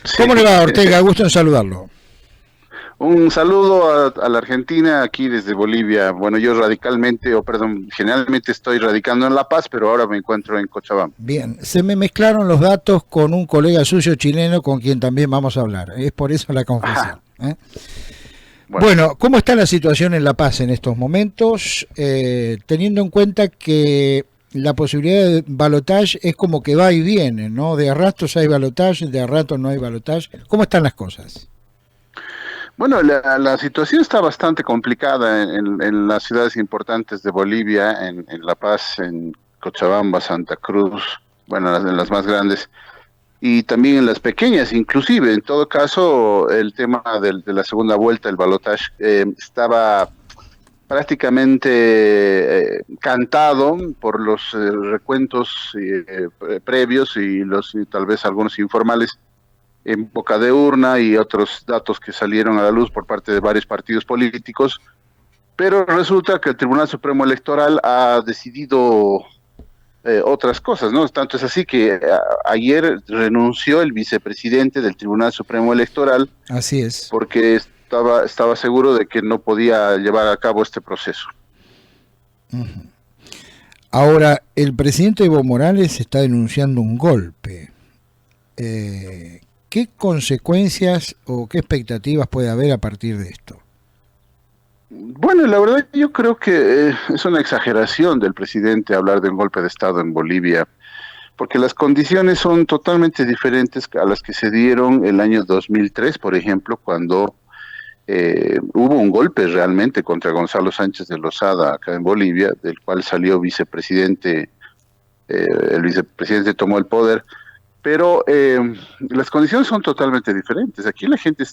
Sí. ¿Cómo le va, Ortega? Gusto en saludarlo. Un saludo a la Argentina, aquí desde Bolivia. Bueno, yo radicalmente, o perdón, generalmente estoy radicando en La Paz, pero ahora me encuentro en Cochabamba. Bien, se me mezclaron los datos con un colega suyo chileno con quien también vamos a hablar. Es por eso la confusión. Ajá, ¿Eh? bueno. Bueno, ¿cómo está la situación en La Paz en estos momentos? Teniendo en cuenta que la posibilidad de balotaje es como que va y viene, ¿no? De a ratos hay balotaje, de a ratos no hay balotaje. ¿Cómo están las cosas? Bueno, la situación está bastante complicada en las ciudades importantes de Bolivia, en La Paz, en Cochabamba, Santa Cruz, bueno, en las más grandes, y también en las pequeñas, inclusive. En todo caso, el tema de la segunda vuelta, el balotaje, estaba prácticamente cantado por los recuentos previos y los y tal vez algunos informales en boca de urna y otros datos que salieron a la luz por parte de varios partidos políticos, pero resulta que el Tribunal Supremo Electoral ha decidido otras cosas, ¿no? Tanto es así que ayer renunció el vicepresidente del Tribunal Supremo Electoral Así es. porque estaba seguro de que no podía llevar a cabo este proceso. Uh-huh. Ahora, el presidente Evo Morales está denunciando un golpe. ¿Qué consecuencias o qué expectativas puede haber a partir de esto? Bueno, la verdad yo creo que es una exageración del presidente hablar de un golpe de Estado en Bolivia, porque las condiciones son totalmente diferentes a las que se dieron el año 2003, por ejemplo, cuando hubo un golpe realmente contra Gonzalo Sánchez de Lozada acá en Bolivia, del cual salió vicepresidente, el vicepresidente tomó el poder, pero las condiciones son totalmente diferentes. Aquí la gente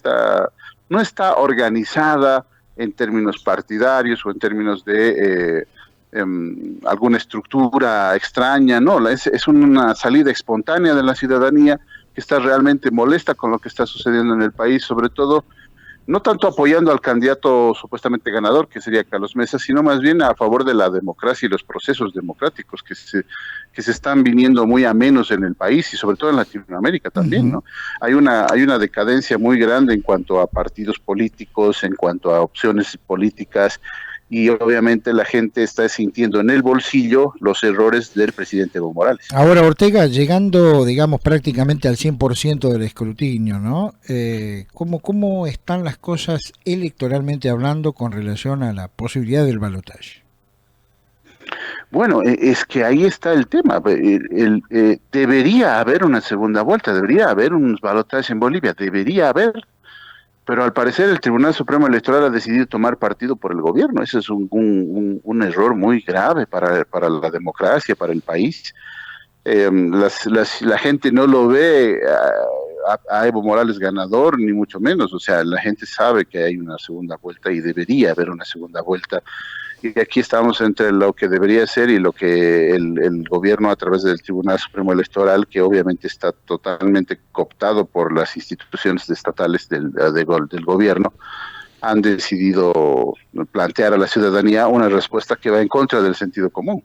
no está organizada en términos partidarios o en términos de alguna estructura extraña, no, es una salida espontánea de la ciudadanía que está realmente molesta con lo que está sucediendo en el país, sobre todo no tanto apoyando al candidato supuestamente ganador, que sería Carlos Mesa, sino más bien a favor de la democracia y los procesos democráticos que se están viniendo muy a menos en el país y sobre todo en Latinoamérica también, Uh-huh. ¿no? Hay una decadencia muy grande en cuanto a partidos políticos, en cuanto a opciones políticas, y obviamente la gente está sintiendo en el bolsillo los errores del presidente Evo Morales. Ahora, Ortega, llegando, digamos, prácticamente al 100% del escrutinio, ¿no? ¿Cómo están las cosas electoralmente hablando con relación a la posibilidad del balotaje? Bueno, es que ahí está el tema. Debería haber una segunda vuelta, debería haber unos balotajes en Bolivia, debería haber, pero al parecer el Tribunal Supremo Electoral ha decidido tomar partido por el gobierno. Ese es un error muy grave para la democracia, para el país. La gente no lo ve a Evo Morales ganador, ni mucho menos. O sea, la gente sabe que hay una segunda vuelta y debería haber una segunda vuelta. Y aquí estamos entre lo que debería ser y lo que el gobierno a través del Tribunal Supremo Electoral, que obviamente está totalmente cooptado por las instituciones estatales del gobierno, han decidido plantear a la ciudadanía una respuesta que va en contra del sentido común.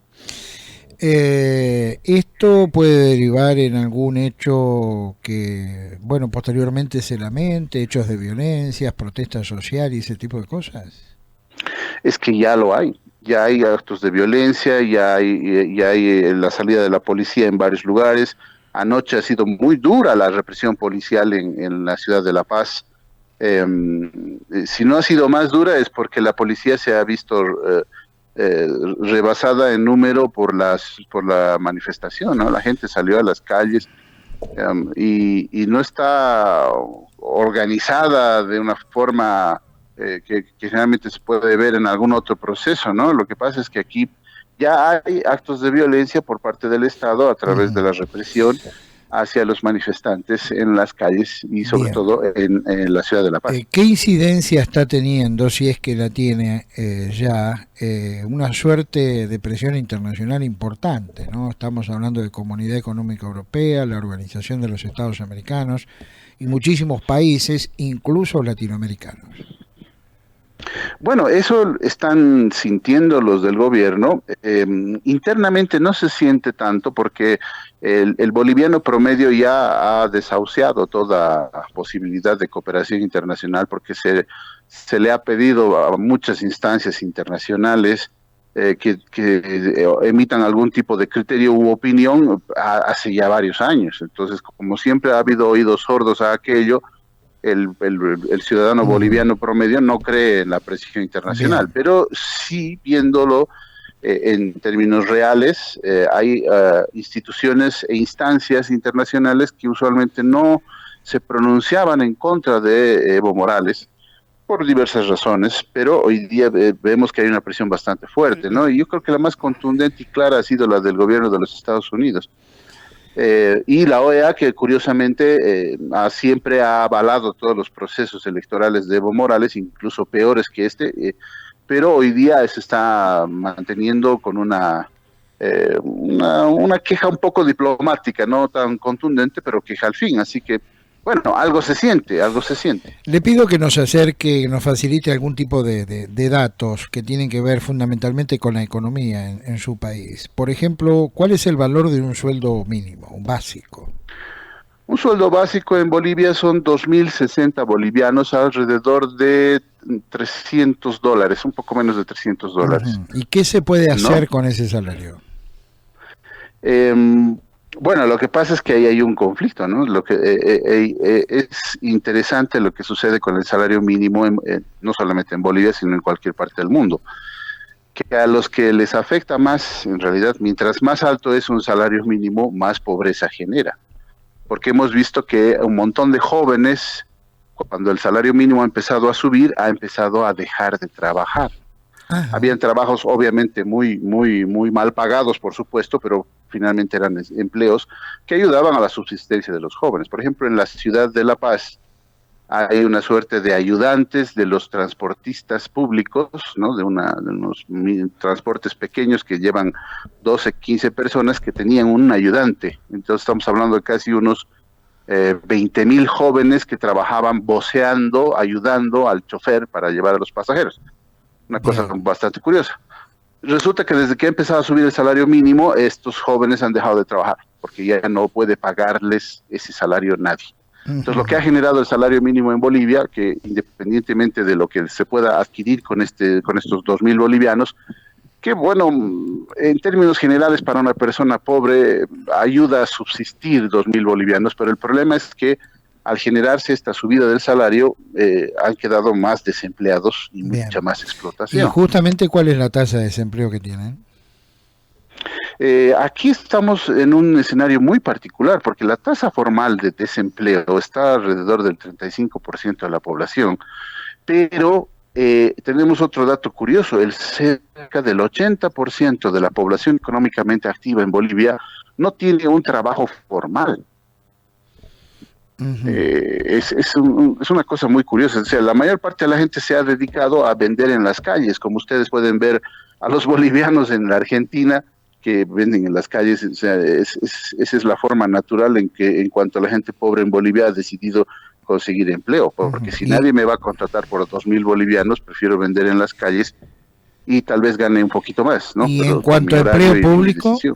Esto puede derivar en algún hecho que, bueno, posteriormente se lamente, hechos de violencia, protestas sociales y ese tipo de cosas. Es que ya hay actos de violencia, ya hay la salida de la policía en varios lugares. Anoche ha sido muy dura la represión policial en la ciudad de La Paz. Eh, si no ha sido más dura es porque la policía se ha visto eh, rebasada en número por la manifestación, ¿no? La gente salió a las calles y no está organizada de una forma que generalmente se puede ver en algún otro proceso, ¿no? Lo que pasa es que aquí ya hay actos de violencia por parte del Estado a través de Uh-huh. la represión hacia los manifestantes en las calles y sobre Bien. todo en la ciudad de La Paz. ¿Qué incidencia está teniendo, si es que la tiene ya, una suerte de presión internacional importante? ¿No? Estamos hablando de Comunidad Económica Europea, la Organización de los Estados Americanos y muchísimos países, incluso latinoamericanos. Bueno, eso están sintiendo los del gobierno. Internamente no se siente tanto porque el boliviano promedio ya ha desahuciado toda posibilidad de cooperación internacional porque se le ha pedido a muchas instancias internacionales que emitan algún tipo de criterio u opinión hace ya varios años. Entonces, como siempre ha habido oídos sordos a aquello, el ciudadano boliviano promedio no cree en la presión internacional, Bien. pero sí viéndolo en términos reales, hay instituciones e instancias internacionales que usualmente no se pronunciaban en contra de Evo Morales por diversas razones, pero hoy día vemos que hay una presión bastante fuerte, ¿no? Y yo creo que la más contundente y clara ha sido la del gobierno de los Estados Unidos. Y la OEA, que curiosamente siempre ha avalado todos los procesos electorales de Evo Morales, incluso peores que pero hoy día se está manteniendo con una queja un poco diplomática, no tan contundente, pero queja al fin. Así que, bueno, algo se siente, algo se siente. Le pido que nos acerque, que nos facilite algún tipo de datos que tienen que ver fundamentalmente con la economía en su país. Por ejemplo, ¿cuál es el valor de un sueldo mínimo, un básico? Un sueldo básico en Bolivia son 2.060 bolivianos, alrededor de $300, un poco menos de $300, ¿Y qué se puede hacer ¿no? con ese salario? Eh, bueno, lo que pasa es que ahí hay un conflicto, ¿no? Es interesante lo que sucede con el salario mínimo, no solamente en Bolivia, sino en cualquier parte del mundo, que a los que les afecta más, en realidad, mientras más alto es un salario mínimo, más pobreza genera, porque hemos visto que un montón de jóvenes, cuando el salario mínimo ha empezado a subir, ha empezado a dejar de trabajar. Ajá. Habían trabajos obviamente muy mal pagados, por supuesto, pero finalmente eran empleos que ayudaban a la subsistencia de los jóvenes. Por ejemplo, en la ciudad de La Paz hay una suerte de ayudantes de los transportistas públicos, ¿no? De unos transportes pequeños que llevan 12, 15 personas que tenían un ayudante. Entonces estamos hablando de casi unos 20.000 jóvenes que trabajaban voceando, ayudando al chofer para llevar a los pasajeros. Una cosa Bien. bastante curiosa. Resulta que desde que ha empezado a subir el salario mínimo, estos jóvenes han dejado de trabajar, porque ya no puede pagarles ese salario nadie. Entonces, lo que ha generado el salario mínimo en Bolivia, que independientemente de lo que se pueda adquirir con estos 2.000 bolivianos, que bueno, en términos generales para una persona pobre ayuda a subsistir 2.000 bolivianos, pero el problema es que al generarse esta subida del salario, han quedado más desempleados y Bien. mucha más ¿Y explotación. justamente cuál es la tasa de desempleo que tienen? Aquí estamos en un escenario muy particular porque la tasa formal de desempleo está alrededor del 35% de la población, pero tenemos otro dato curioso, cerca del 80% de la población económicamente activa en Bolivia no tiene un trabajo formal. Es una cosa muy curiosa. O sea, la mayor parte de la gente se ha dedicado a vender en las calles, como ustedes pueden ver a los bolivianos en la Argentina que venden en las calles. O sea, esa es la forma natural en cuanto la gente pobre en Bolivia ha decidido conseguir empleo, porque si Y, nadie me va a contratar por 2.000 bolivianos, prefiero vender en las calles y tal vez gane un poquito más, ¿no? y en Pero por mi cuanto a horario empleo y mi público, decisión.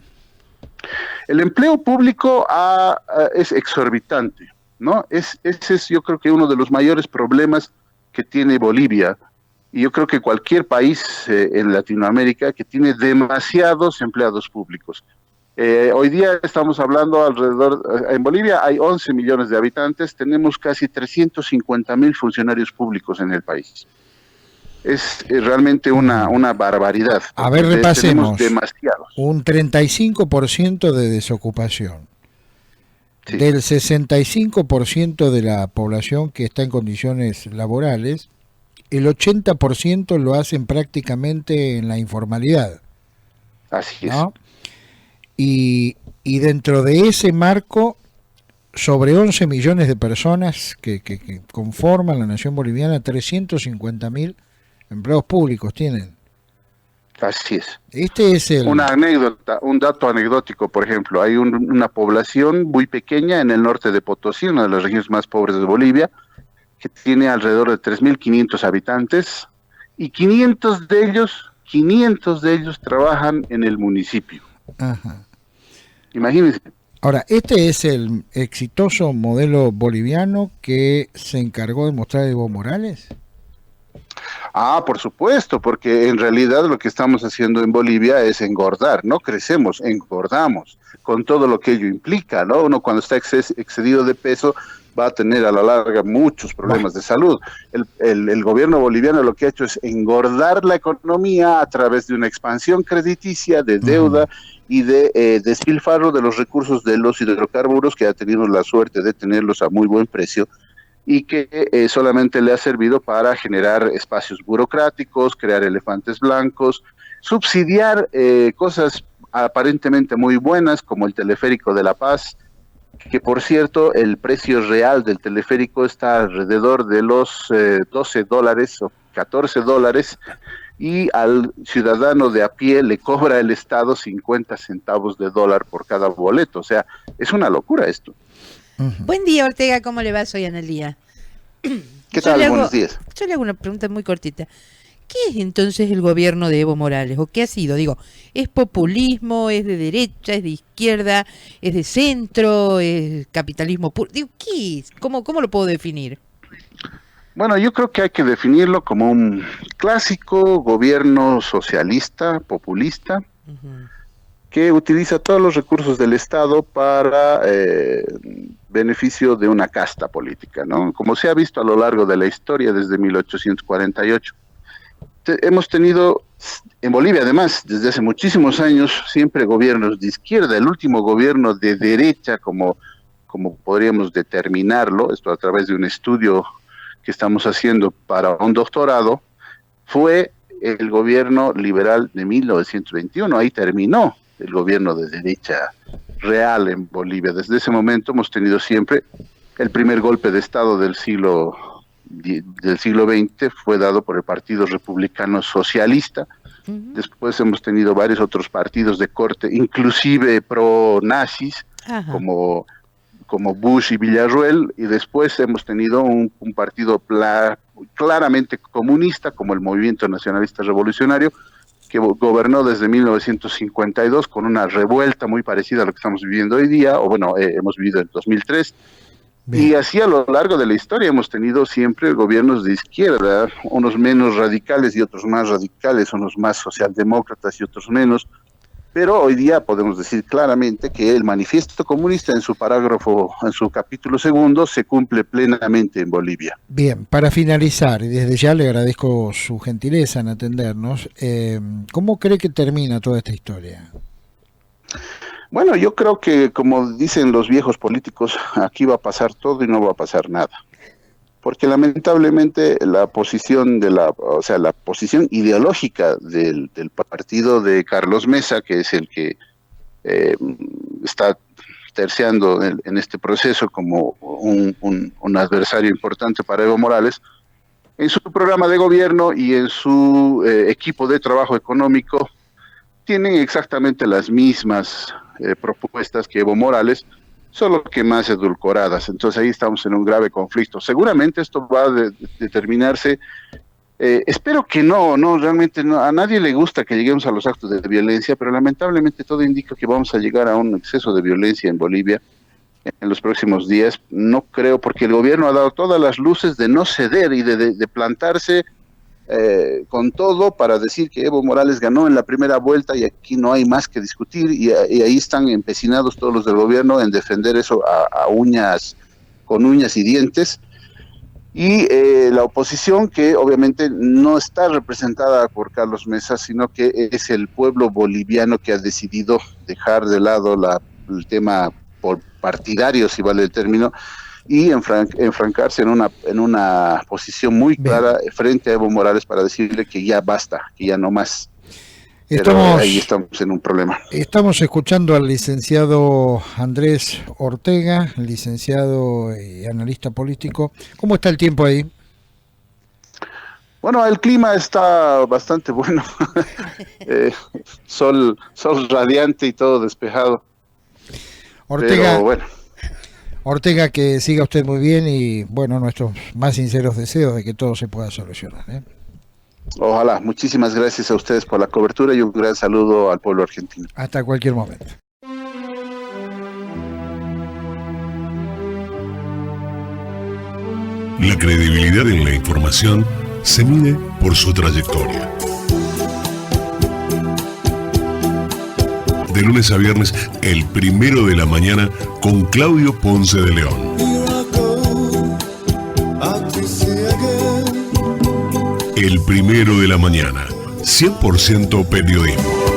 El empleo público es exorbitante, ¿no? Ese es yo creo que uno de los mayores problemas que tiene Bolivia, y yo creo que cualquier país en Latinoamérica que tiene demasiados empleados públicos. Hoy día estamos hablando en Bolivia hay 11 millones de habitantes, tenemos casi 350.000 funcionarios públicos en el país. Es realmente una barbaridad, a ver, porque tenemos repasemos. demasiados. Un 35% de desocupación. Sí, Del 65% de la población que está en condiciones laborales, el 80% lo hacen prácticamente en la informalidad, así es. ¿no? Y dentro de ese marco, sobre 11 millones de personas que conforman la nación boliviana, 350.000 empleados públicos tienen. Así es. Este es Una el... anécdota, un dato anecdótico, por ejemplo, hay una población muy pequeña en el norte de Potosí, una de las regiones más pobres de Bolivia, que tiene alrededor de 3.500 habitantes y 500 de ellos trabajan en el municipio. Ajá. Imagínense. Ahora, este es el exitoso modelo boliviano que se encargó de mostrar Evo Morales. Ah, por supuesto, porque en realidad lo que estamos haciendo en Bolivia es engordar, no crecemos, engordamos, con todo lo que ello implica, ¿no? Uno cuando está excedido de peso va a tener a la larga muchos problemas de salud. El gobierno boliviano lo que ha hecho es engordar la economía a través de una expansión crediticia, de deuda y de despilfarro de los recursos de los hidrocarburos, que ha tenido la suerte de tenerlos a muy buen precio, y que solamente le ha servido para generar espacios burocráticos, crear elefantes blancos, subsidiar cosas aparentemente muy buenas como el teleférico de La Paz, que por cierto el precio real del teleférico está alrededor de los $12 o $14, y al ciudadano de a pie le cobra el Estado 50 centavos de dólar por cada boleto. O sea, es una locura esto. Buen día, Ortega, ¿cómo le va? Soy Analía. ¿Qué tal? Buenos días. Yo le hago una pregunta muy cortita. ¿Qué es entonces el gobierno de Evo Morales? ¿O qué ha sido? Digo, ¿es populismo? ¿Es de derecha? ¿Es de izquierda? ¿Es de centro? ¿Es capitalismo puro? Digo, ¿qué es? ¿Cómo lo puedo definir? Bueno, yo creo que hay que definirlo como un clásico gobierno socialista, populista, que utiliza todos los recursos del Estado para beneficio de una casta política, ¿no? Como se ha visto a lo largo de la historia desde 1848. Hemos tenido en Bolivia, además, desde hace muchísimos años, siempre gobiernos de izquierda. El último gobierno de derecha, como podríamos determinarlo, esto a través de un estudio que estamos haciendo para un doctorado, fue el gobierno liberal de 1921. Ahí terminó el gobierno de derecha real en Bolivia. Desde ese momento hemos tenido siempre el primer golpe de Estado del siglo XX, fue dado por el Partido Republicano Socialista. Después hemos tenido varios otros partidos de corte, inclusive pro-nazis, como Bush y Villarroel, y después hemos tenido un partido claramente comunista, como el Movimiento Nacionalista Revolucionario, que gobernó desde 1952 con una revuelta muy parecida a lo que estamos viviendo hoy día, o bueno, hemos vivido en 2003. Bien. Y así a lo largo de la historia hemos tenido siempre gobiernos de izquierda, unos menos radicales y otros más radicales, unos más socialdemócratas y otros menos, pero hoy día podemos decir claramente que el manifiesto comunista en su capítulo 2 se cumple plenamente en Bolivia. Bien, para finalizar, y desde ya le agradezco su gentileza en atendernos, ¿cómo cree que termina toda esta historia? Bueno, yo creo que, como dicen los viejos políticos, aquí va a pasar todo y no va a pasar nada. Porque lamentablemente la posición la posición ideológica del partido de Carlos Mesa, que es el que está terciando en este proceso como un adversario importante para Evo Morales, en su programa de gobierno y en su equipo de trabajo económico, tienen exactamente las mismas propuestas que Evo Morales, solo que más edulcoradas. Entonces ahí estamos en un grave conflicto. Seguramente esto va a determinarse, espero que no, realmente no, a nadie le gusta que lleguemos a los actos de violencia, pero lamentablemente todo indica que vamos a llegar a un exceso de violencia en Bolivia en los próximos días. No creo, porque el gobierno ha dado todas las luces de no ceder y de plantarse con todo para decir que Evo Morales ganó en la primera vuelta y aquí no hay más que discutir, y ahí están empecinados todos los del gobierno en defender eso con uñas y dientes, y la oposición, que obviamente no está representada por Carlos Mesa, sino que es el pueblo boliviano que ha decidido dejar de lado el tema partidario, si vale el término, y enfrancarse en una posición muy clara frente a Evo Morales para decirle que ya basta, que ya no más. Pero ahí estamos en un problema. Estamos escuchando al licenciado Andrés Ortega, licenciado y analista político. ¿Cómo está el tiempo ahí? Bueno, el clima está bastante bueno. Sol radiante y todo despejado. Ortega, pero bueno. Ortega, que siga usted muy bien y, bueno, nuestros más sinceros deseos de que todo se pueda solucionar, ¿eh? Ojalá. Muchísimas gracias a ustedes por la cobertura y un gran saludo al pueblo argentino. Hasta cualquier momento. La credibilidad en la información se mide por su trayectoria. De lunes a viernes, el 1 de la mañana, con Claudio Ponce de León. El 1 de la mañana, 100% periodismo.